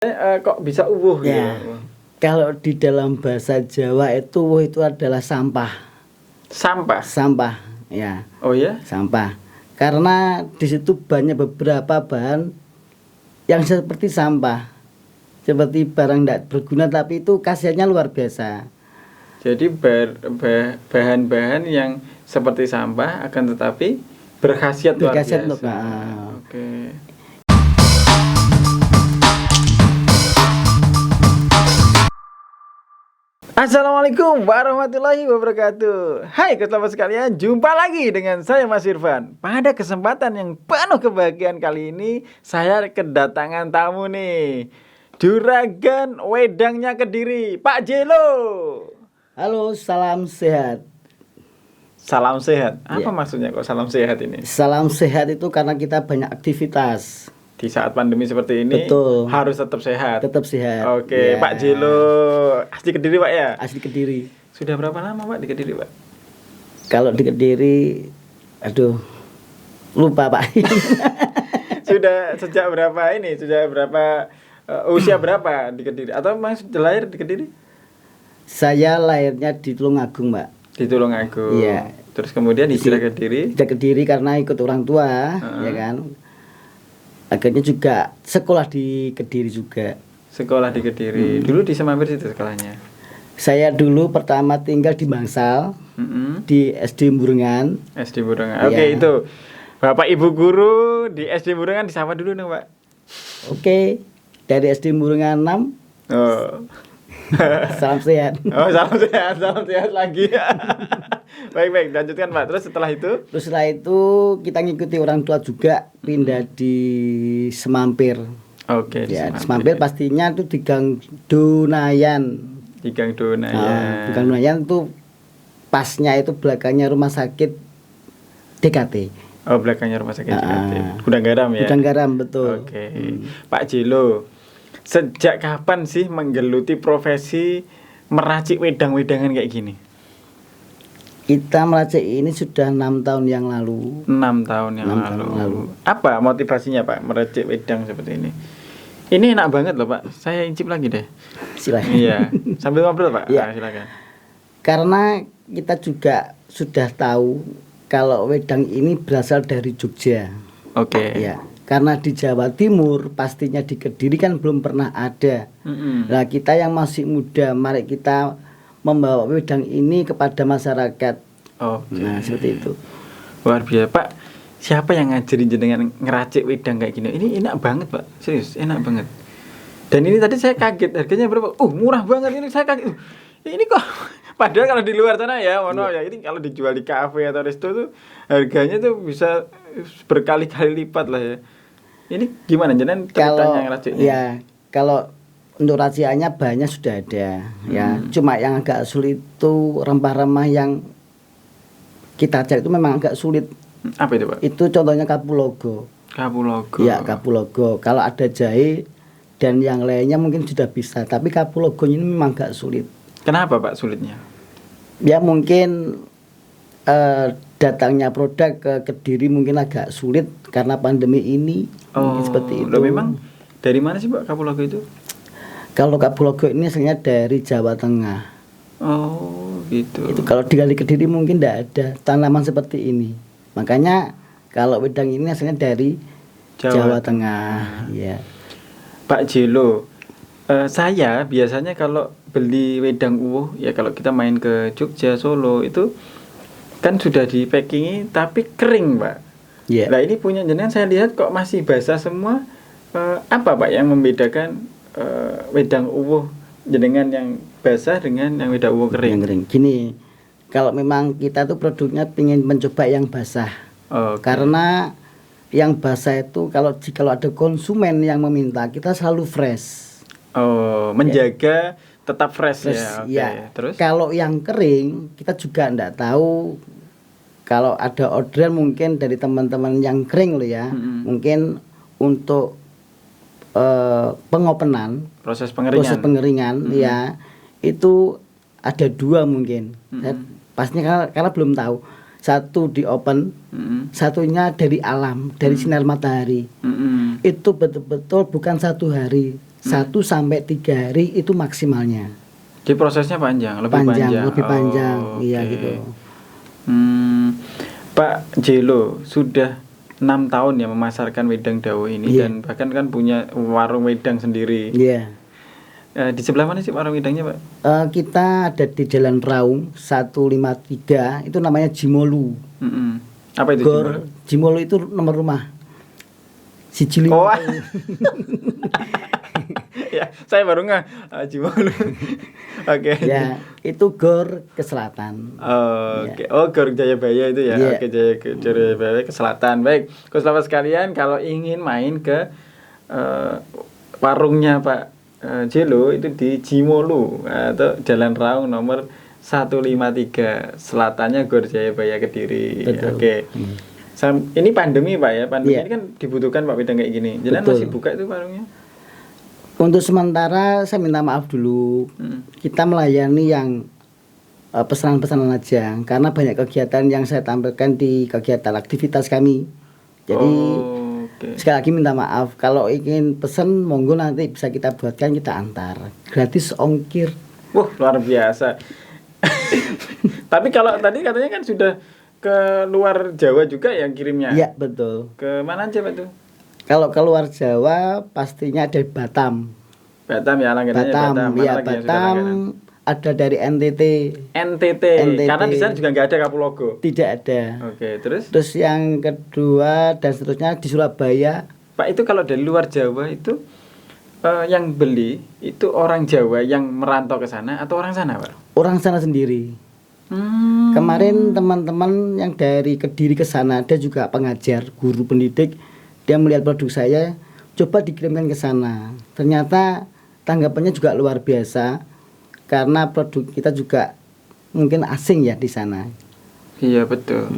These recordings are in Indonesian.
Kok bisa uwuh Ya. gitu? Kalau di dalam bahasa Jawa itu wuh itu adalah sampah. Sampah. Sampah, ya, Oh ya? sampah. Karena di situ banyak beberapa bahan yang seperti sampah. Seperti barang tidak berguna tapi itu khasiatnya luar biasa. Jadi bahan-bahan yang seperti sampah akan tetapi berkhasiat luar Berkhasiat biasa. Oke. Assalamualaikum warahmatullahi wabarakatuh. Hai sahabat sekalian, jumpa lagi dengan saya Mas Irfan. Pada kesempatan yang penuh kebahagiaan kali ini, saya kedatangan tamu nih. Juragan Wedangnya Kediri, Pak Jelo. Halo, salam sehat. Salam sehat. Apa Ya. maksudnya kok salam sehat ini? Salam sehat itu karena kita banyak aktivitas. Di saat pandemi seperti ini Betul. harus tetap sehat. Tetap sehat. Oke, Ya. Pak Jelo. Asli Kediri, Pak ya? Asli Kediri. Sudah berapa lama, Pak, di Kediri, Pak? Kalau di Kediri, aduh, lupa Pak. Sudah sejak berapa ini? Sudah berapa usia berapa di Kediri? Atau memang sudah lahir di Kediri? Saya lahirnya di Tulungagung, Mbak. Di Tulungagung. Iya. Terus kemudian hijrah ke Kediri. Tidak Kediri karena ikut orang tua, ya kan. Akhirnya juga sekolah di Kediri juga. Sekolah di Kediri. Dulu di Semambir situ sekolahnya. Saya dulu pertama tinggal di Bangsal, di SD Burengan. SD Burengan. Oke, Iya. itu. Bapak Ibu guru di SD Burengan disapa dulu dong, Pak. Oke, dari SD Burengan 6. Oh. Salam sehat. Oh, salam sehat lagi. Baik, lanjutkan, Pak. Terus setelah itu? Terus setelah itu kita ngikuti orang tua juga pindah di Semampir. Oke, di Ya, Semampir. di Semampir pastinya tuh di Gang Donayan. Di Gang Donayan. Di Gang Donayan tuh pasnya itu belakangnya rumah sakit DKT. Oh, belakangnya rumah sakit DKT. Gudang garam ya. Gudang garam, betul. Oke. Pak Jelo, sejak kapan sih menggeluti profesi meracik wedang-wedangan kayak gini? Kita meracik ini sudah 6 tahun yang lalu. 6 tahun yang 6 tahun lalu. lalu. Apa motivasinya, Pak, meracik wedang seperti ini? Ini enak banget loh, Pak. Saya incip lagi deh. Silakan. Iya. Sambil ngobrol, Pak. Iya. Silakan. Karena kita juga sudah tahu kalau wedang ini berasal dari Jogja. Oke. Ya, karena di Jawa Timur pastinya di Kediri kan belum pernah ada. Nah, kita yang masih muda, mari kita membawa wedang ini kepada masyarakat. Oke. Nah, seperti itu. Luar biasa, Pak. Siapa yang ngajarin jenengan ngeracik wedang kayak gini? Ini enak banget, Pak. Serius, enak banget. Dan ini tadi saya kaget, harganya berapa? Murah banget ini, saya kaget. Ini kok padahal kalau di luar sana ya, mohon maaf ya, ini kalau dijual di kafe atau resto tuh harganya tuh bisa berkali-kali lipat lah ya. Ini gimana jenengan ceritanya ngeraciknya? Ya, kalau untuk raciannya bahannya sudah ada, ya. Cuma yang agak sulit itu rempah-rempah yang kita cari itu memang agak sulit. Apa itu, Pak? Itu contohnya kapulaga. Kapulaga. Ya, kapulaga. Kalau ada jahe dan yang lainnya mungkin sudah bisa, tapi kapulaga ini memang agak sulit. Kenapa, Pak, sulitnya? Ya mungkin datangnya produk ke Kediri mungkin agak sulit karena pandemi ini. Oh, Seperti itu. loh, memang dari mana sih, Pak, kapulaga itu? Kalau kapulaga ini asalnya dari Jawa Tengah. Oh, gitu. Itu kalau di Kediri mungkin tidak ada tanaman seperti ini. Makanya kalau wedang ini asalnya dari Jawa Tengah. Ya. Pak Jelo, saya biasanya kalau beli wedang uwuh ya, kalau kita main ke Jogja, Solo itu kan sudah di packingi tapi kering, Pak. Ya. Nah, ini punya jenengan saya lihat kok masih basah semua. Apa, Pak, yang membedakan wedang uwuh jenengan yang basah dengan yang wedang uwuh kering? Yang kering. Gini, kalau memang kita tuh produknya ingin mencoba yang basah. Oke. Karena yang basah itu kalau ada konsumen yang meminta, kita selalu fresh. Oh, menjaga tetap fresh ya. Oke. Ya. Terus? Kalau yang kering, kita juga enggak tahu. Kalau ada orderan mungkin dari teman-teman yang kering loh ya. Mungkin untuk pengopenan, Proses pengeringan. Ya, itu ada 2 mungkin. Saya pastinya karena belum tahu. Satu di open, satunya dari alam, dari sinar matahari. Itu betul-betul bukan 1 hari, 1 sampai 3 hari itu maksimalnya. Jadi prosesnya lebih panjang. Lebih panjang. Iya oke. gitu. Pak Jelo sudah 6 tahun ya memasarkan wedang dawo ini, Iya. dan bahkan kan punya warung wedang sendiri. Iya. Di sebelah mana sih warung wedangnya, Pak? Kita ada di Jalan Raung 153, itu namanya Jimolu. Apa itu? Gor Jimolu itu nomor rumah. Siji Oh. lima. Ya, saya baru nggak Jimolu. Oke. Ya, itu Gor ke selatan. Oke. Oh, Gor Jayabaya itu ya. Iya. Oke, Jayabaya ke selatan. Baik, sahabat sekalian, kalau ingin main ke warungnya Pak Jelo itu di Jimolu atau Jalan Raung nomor 153, selatannya Gor Jayabaya Kediri. Betul. Oke. Ini pandemi Pak ya. Pandemi Iya. ini kan dibutuhkan Pak wedang kayak gini. Jalan Betul. masih buka itu warungnya? Untuk sementara saya minta maaf dulu. Kita melayani yang pesanan-pesanan aja, karena banyak kegiatan yang saya tampilkan di kegiatan aktivitas kami. Jadi Oke. sekali lagi minta maaf. Kalau ingin pesen, monggo nanti bisa kita buatkan, kita antar. Gratis ongkir. Wah, luar biasa. Tapi kalau tadi katanya kan sudah ke luar Jawa juga yang kirimnya. Iya, betul. Ke mana aja Pak tuh? Kalau keluar Jawa pastinya ada Batam. Batam ya, langganannya Batam, Batam. Mana ya lagi yang sudah Batam. langganan? Ada dari NTT. NTT. Karena di sana juga nggak ada Kapulaga. Tidak ada. Oke, terus Terus yang kedua dan seterusnya di Surabaya. Pak, itu kalau dari luar Jawa itu yang beli itu orang Jawa yang merantau ke sana atau orang sana, Pak? Orang sana sendiri. Kemarin teman-teman yang dari Kediri ke sana, dia juga pengajar, guru pendidik. Dia melihat produk saya, coba dikirimkan ke sana. Ternyata tanggapannya juga luar biasa, karena produk kita juga mungkin asing ya di sana. Iya, betul.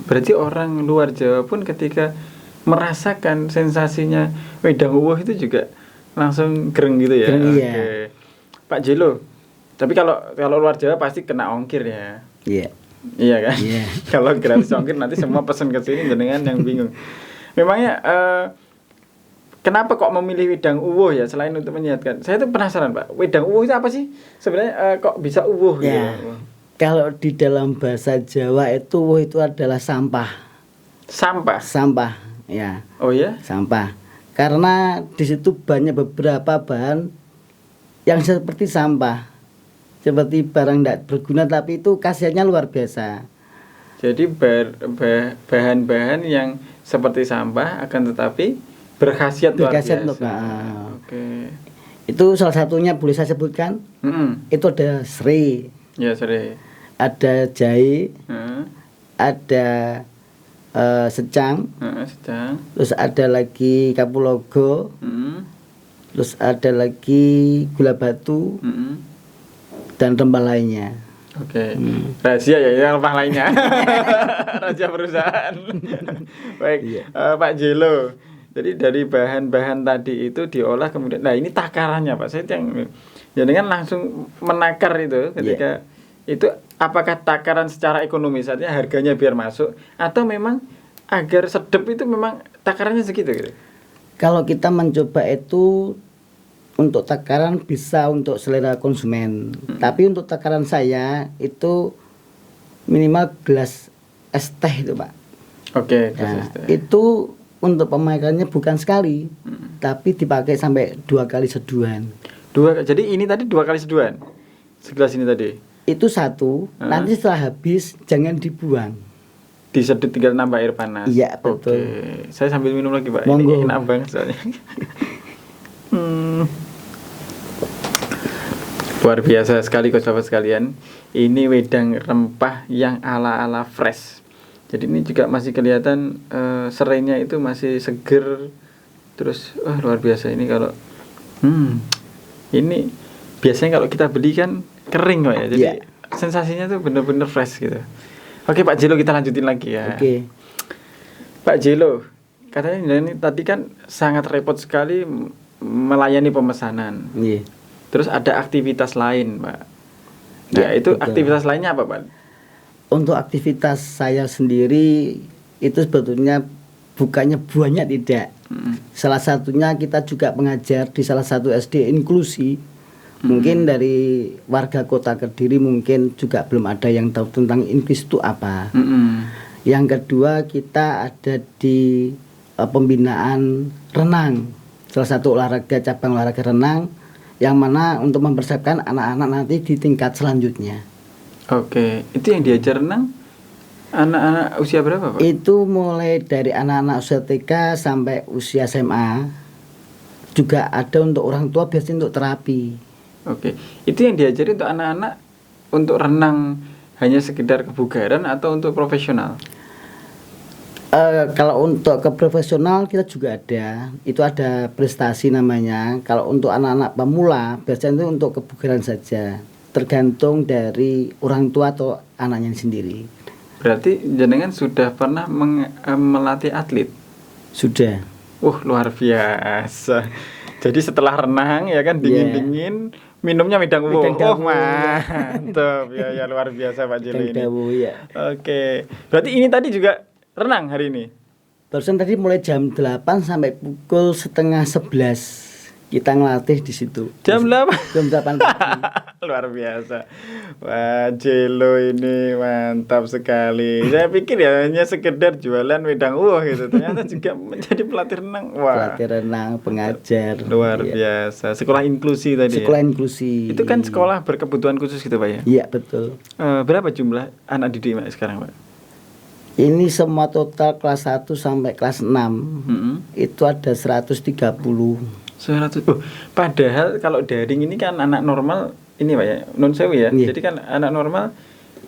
Berarti orang luar Jawa pun ketika merasakan sensasinya wedang uwuh itu juga langsung gereng gitu ya. Gereng, iya. Oke. Pak Jelo, tapi kalau luar Jawa pasti kena ongkir ya. Iya. Iya kan? Iya. Kalau gratis ongkir nanti semua pesan ke sini jenengan yang bingung. Memangnya kenapa kok memilih wedang uwuh ya selain untuk menyehatkan? Saya tuh penasaran, Pak. Wedang uwuh itu apa sih? Sebenarnya kok bisa uwuh Ya. gitu? Kalau di dalam bahasa Jawa itu wuh itu adalah sampah. Sampah. Sampah, ya. Oh ya? Sampah. Karena di situ banyak beberapa bahan yang seperti sampah. Seperti barang tidak berguna, tapi itu khasiatnya luar biasa. Jadi bahan-bahan yang seperti sampah akan tetapi berkhasiat luar Berkhasiat biasa. untuk- Oke. Itu salah satunya boleh saya sebutkan. Itu ada serai, Ya, sorry. ada jahe, Heeh. ada secang, Sedang. terus ada lagi kapulaga, terus ada lagi gula batu dan rempah lainnya. Oke. Rahasia ya yang rempah lainnya. Rahasia perusahaan. Baik. Iya. Pak Jelo. Jadi dari bahan-bahan tadi itu diolah kemudian. Nah, ini takarannya, Pak. Saya yang jangan langsung menakar itu ketika itu apakah takaran secara ekonomis artinya harganya biar masuk atau memang agar sedap itu memang takarannya segitu gitu. Kalau kita mencoba itu untuk takaran bisa untuk selera konsumen. Tapi untuk takaran saya itu minimal gelas es teh itu, Pak. Oke, Nah, itu untuk pemakaiannya bukan sekali, tapi dipakai sampai 2 kali seduhan. Jadi ini tadi 2 kali seduhan. Segelas ini tadi. Itu satu, nanti setelah habis jangan dibuang. Disedot tinggal nambah air panas. Iya, betul. Oke. Saya sambil minum lagi, Pak. Monggo. Ini enak banget soalnya. Luar biasa sekali sahabat sekalian. Ini wedang rempah yang ala-ala fresh. Jadi ini juga masih kelihatan serainya itu masih seger. Terus luar biasa ini kalau ini biasanya kalau kita beli kan kering kok ya. Jadi sensasinya tuh bener-bener fresh gitu. Oke, Pak Jelo, kita lanjutin lagi ya. Oke. Pak Jelo, katanya ini tadi kan sangat repot sekali melayani pemesanan. Iya. Terus ada aktivitas lain, Pak. Nah, itu betul. aktivitas lainnya apa, Pak? Untuk aktivitas saya sendiri itu sebetulnya bukannya banyak, tidak. Salah satunya kita juga mengajar di salah satu SD inklusi. Mungkin dari warga kota Kediri mungkin juga belum ada yang tahu tentang inklusi itu apa. Yang kedua kita ada di pembinaan renang. Salah satu olahraga cabang olahraga renang yang mana untuk mempersiapkan anak-anak nanti di tingkat selanjutnya. Oke, itu yang diajar renang anak-anak usia berapa, Pak? Itu mulai dari anak-anak usia TK sampai usia SMA. Juga ada untuk orang tua biasanya untuk terapi. Oke, itu yang diajari untuk anak-anak untuk renang hanya sekedar kebugaran atau untuk profesional? Kalau untuk ke profesional kita juga ada, itu ada prestasi namanya. Kalau untuk anak-anak pemula biasanya itu untuk kebugaran saja, tergantung dari orang tua atau anaknya sendiri. Berarti jenengan sudah pernah melatih atlet? Sudah. Luar biasa. Jadi setelah renang ya kan dingin-dingin, minumnya wedang uwo. Mantap. Ya luar biasa Pak Jelo ini. Ya. Oke. Berarti ini tadi juga renang hari ini? Barusan tadi mulai jam 8 sampai pukul 10:30 kita ngelatih di situ. Jam 8? Jam 8 pagi. Luar biasa. Wah, Jelo ini mantap sekali. Saya pikir ya hanya sekedar jualan wedang uwo gitu. Ternyata juga menjadi pelatih renang. Wah. Pelatih renang, pengajar. Luar biasa. Sekolah inklusi tadi. Sekolah inklusi. Itu kan sekolah berkebutuhan khusus gitu Pak ya? Iya, betul. Berapa jumlah anak didik Pak sekarang Pak? Ini semua total kelas 1 sampai kelas 6. Itu ada 130. 100. Padahal kalau daring ini kan anak normal ini Pak ya, non sewu ya. Iya. Jadi kan anak normal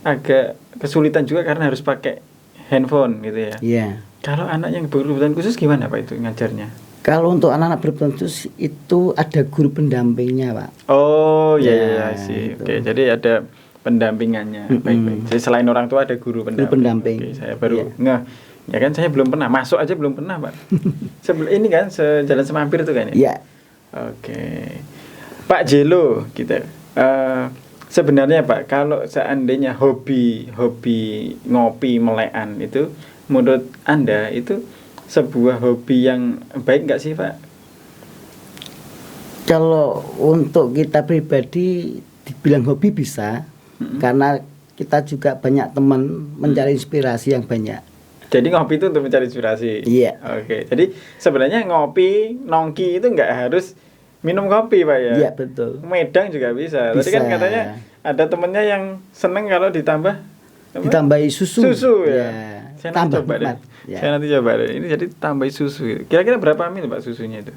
agak kesulitan juga karena harus pakai handphone gitu ya. Iya. Kalau anak yang berkebutuhan khusus gimana Pak itu ngajarnya? Kalau untuk anak-anak berkebutuhan khusus itu ada guru pendampingnya, Pak. Oh Ya, sih. itu. Oke, jadi ada pendampingannya. Baik. Jadi selain orang tua ada guru pendamping. Guru pendamping. Oke, saya baru ngeh. Ya kan saya belum pernah masuk aja belum pernah Pak. Ini kan sejalan semampir itu kan ya. Iya. Oke. Pak Jelo gitu. Sebenarnya Pak, kalau seandainya hobi ngopi melekan itu menurut Anda itu sebuah hobi yang baik nggak sih Pak? Kalau untuk kita pribadi dibilang hobi bisa, karena kita juga banyak teman mencari inspirasi yang banyak. Jadi ngopi itu untuk mencari inspirasi. Iya. Oke. Jadi sebenarnya ngopi, nongki itu nggak harus minum kopi Pak ya? Iya, betul. Medang juga bisa. Tadi kan katanya ada temennya yang seneng kalau ditambah apa? Ditambahi susu. Susu ya. Ya. Saya nanti coba deh. Ya. Saya nanti coba deh. Ini jadi tambahi susu. Kira-kira berapa mil Pak susunya itu?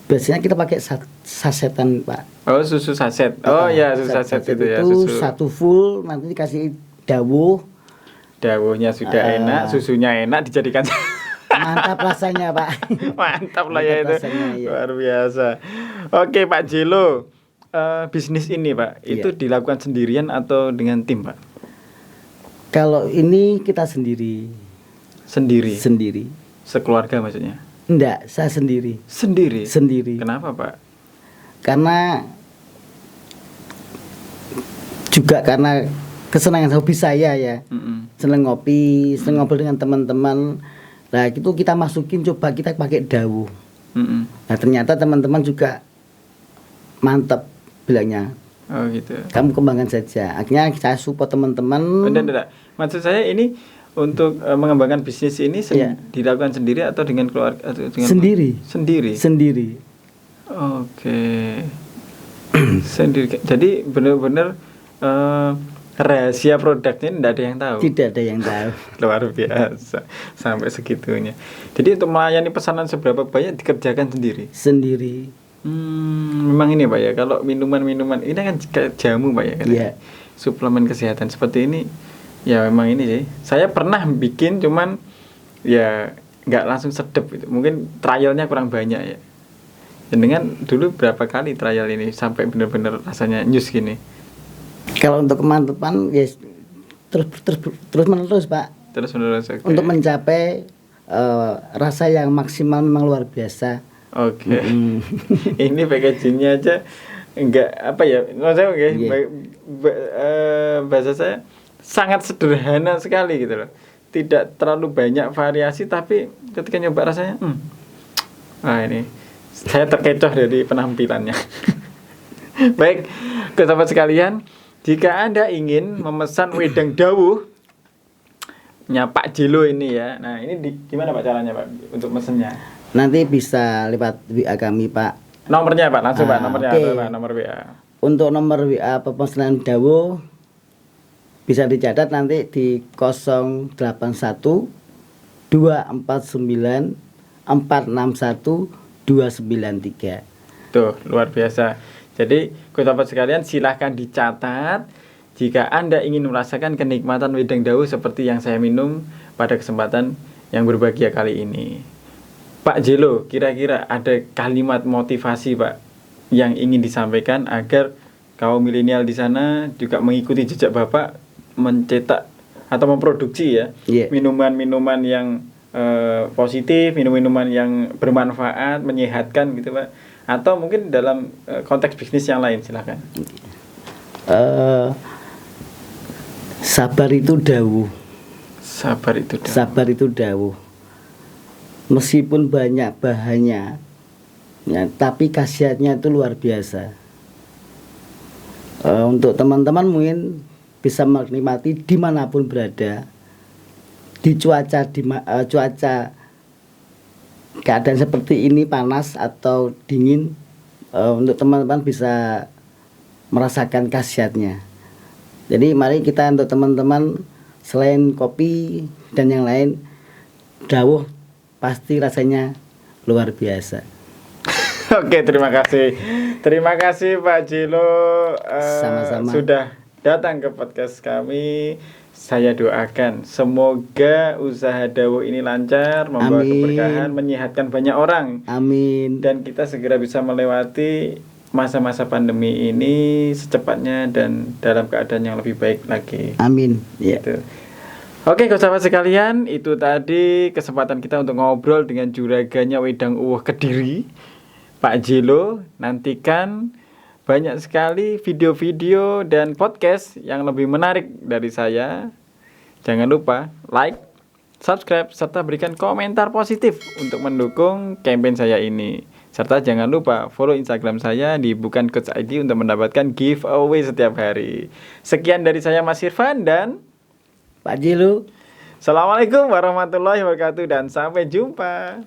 Biasanya kita pakai sasetan, Pak. Oh, susu saset. Oh ya, susu saset itu ya. Itu Susu. satu full, nanti dikasih dawuh. Dawuhnya sudah enak, susunya enak dijadikan Mantap rasanya Pak. Mantap lah ya itu. Rasanya, ya. Luar biasa. Oke Pak Jelo, bisnis ini Pak, itu Iya. dilakukan sendirian atau dengan tim Pak? Kalau ini kita sendiri. Sendiri. Sendiri. Sekeluarga maksudnya? Enggak, saya sendiri. Sendiri. Sendiri. Kenapa Pak? Karena juga karena kesenangan hobi saya ya. Seneng ngopi, seneng ngobrol dengan teman-teman. Nah itu kita masukin, coba kita pakai dawuh. Nah ternyata teman-teman juga mantap bilangnya. Oh gitu. Kamu kembangkan saja. Akhirnya saya support teman-teman. Tidak. Maksud saya ini untuk mengembangkan bisnis ini Iya. dilakukan sendiri atau dengan keluarga atau dengan Sendiri. Sendiri. Sendiri. Oke. Sendiri. Jadi benar-benar rahasia produknya tidak ada yang tahu. Tidak ada yang tahu. Luar biasa sampai segitunya. Jadi untuk melayani pesanan seberapa banyak dikerjakan sendiri. Sendiri. Memang ini Pak ya. Kalau minuman ini kan kayak jamu Pak ya. Kan? Iya. Suplemen kesehatan seperti ini. Ya memang ini sih. Saya pernah bikin cuman ya nggak langsung sedep gitu. Mungkin trialnya kurang banyak ya. Dan dengan dulu berapa kali trial ini sampai benar-benar rasanya nyus gini. Kalau untuk kemantapan ya terus menerus Pak. Terus menerus. Okay. Untuk mencapai rasa yang maksimal memang luar biasa. Oke. Ini packagingnya aja enggak apa ya? Nggak tahu ya. Bahasa saya sangat sederhana sekali gitu loh. Tidak terlalu banyak variasi tapi ketika nyoba rasanya Wah, ini saya terkecoh dari penampilannya. Baik, ke sahabat sekalian, jika Anda ingin memesan wedang dawuh Pak Jilo ini ya. Nah, ini gimana Pak caranya Pak untuk mesennya? Nanti bisa lewat WA kami, Pak. Nomornya Pak, langsung Pak, nomornya Oke. Pak, nomor WA. Untuk nomor WA pemesanan dawuh bisa dicatat nanti di 081 249 461 293. Tuh, luar biasa. Jadi, sahabat sekalian silahkan dicatat jika Anda ingin merasakan kenikmatan wedang dawuh seperti yang saya minum pada kesempatan yang berbahagia kali ini. Pak Jelo, kira-kira ada kalimat motivasi Pak yang ingin disampaikan agar kaum milenial di sana juga mengikuti jejak Bapak mencetak atau memproduksi ya Iya. minuman-minuman yang positif, minuman-minuman yang bermanfaat, menyehatkan gitu Pak. Atau mungkin dalam konteks bisnis yang lain, silakan. Sabar itu dawuh. Sabar itu dawuh. Sabar itu dawuh. Meskipun banyak bahannya, ya, tapi khasiatnya itu luar biasa. Untuk teman-teman mungkin bisa menikmati dimanapun berada, di cuaca keadaan seperti ini, panas atau dingin, untuk teman-teman bisa merasakan khasiatnya. Jadi mari kita untuk teman-teman, selain kopi dan yang lain, dawuh pasti rasanya luar biasa. Oke, terima kasih. Terima kasih Pak Jelo Sama-sama. sudah datang ke podcast kami. Saya doakan semoga usaha dawuh ini lancar, membawa Amin. keberkahan, menyehatkan banyak orang. Amin. Dan kita segera bisa melewati masa-masa pandemi ini secepatnya dan dalam keadaan yang lebih baik lagi. Amin. Ya. Gitu. Oke, sahabat sekalian, itu tadi kesempatan kita untuk ngobrol dengan juraganya Wedang Uwuh Kediri, Pak Jelo. Nantikan banyak sekali video-video dan podcast yang lebih menarik dari saya. Jangan lupa like, subscribe, serta berikan komentar positif untuk mendukung campaign saya ini. Serta jangan lupa follow Instagram saya di Bukan Coach ID untuk mendapatkan giveaway setiap hari. Sekian dari saya Mas Irfan dan Pak Jelo. Assalamualaikum warahmatullahi wabarakatuh dan sampai jumpa.